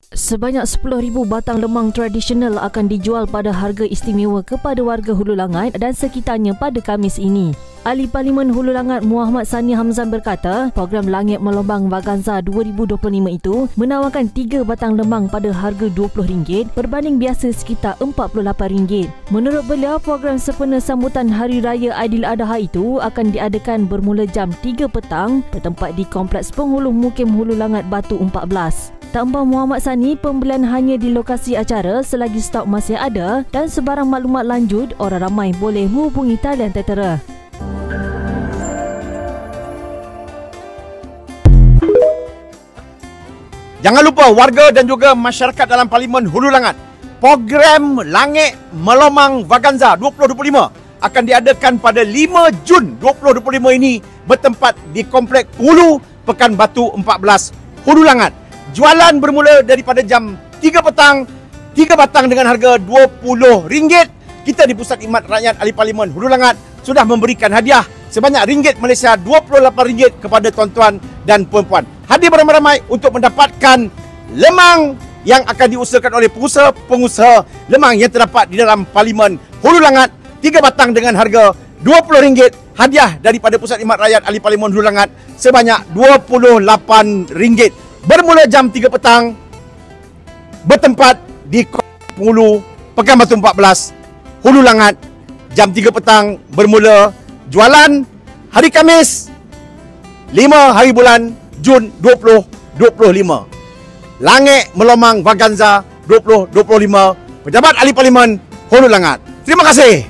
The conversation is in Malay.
Sebanyak 10,000 batang lemang tradisional akan dijual pada harga istimewa kepada warga Hulu Langat dan sekitarnya pada Khamis ini. Ahli Parlimen Hulu Langat Muhammad Sani Hamzan berkata, program Langit Melombang Vaganza 2025 itu menawarkan 3 batang lemang pada harga RM20 berbanding biasa sekitar RM48. Menurut beliau, program sempena sambutan Hari Raya Aidiladha itu akan diadakan bermula jam 3 petang bertempat di Kompleks Penghulu Mukim Hulu Langat Batu 14. Tambah Muhammad Sani, pembelian hanya di lokasi acara selagi stok masih ada dan sebarang maklumat lanjut, orang ramai boleh menghubungi talian tertera. Jangan lupa warga dan juga masyarakat dalam Parlimen Hulu Langat, program Langit Melombang Vaganza 2025 akan diadakan pada 5 Jun 2025 ini bertempat di Kompleks Hulu Pekan Batu 14 Hulu Langat. Jualan bermula daripada jam 3 petang, 3 batang dengan harga RM20. Kita di Pusat Khidmat Rakyat Ahli Parlimen Hulu Langat sudah memberikan hadiah sebanyak RM Malaysia RM28 kepada tuan-tuan dan puan-puan. Hadir beramai-ramai untuk mendapatkan lemang yang akan diusahakan oleh pengusaha-pengusaha lemang yang terdapat di dalam Parlimen Hulu Langat. 3 batang dengan harga RM20. Hadiah daripada Pusat Khidmat Rakyat Ahli Parlimen Hulu Langat sebanyak RM28. Bermula jam 3 petang bertempat di Penghulu Pekan Batu 14 Hulu Langat. Jam 3 petang bermula jualan hari Khamis 5 hari bulan Jun 2025. Langit Melombang Vaganza 2025, Pejabat Ahli Parlimen Hulu Langat. Terima kasih.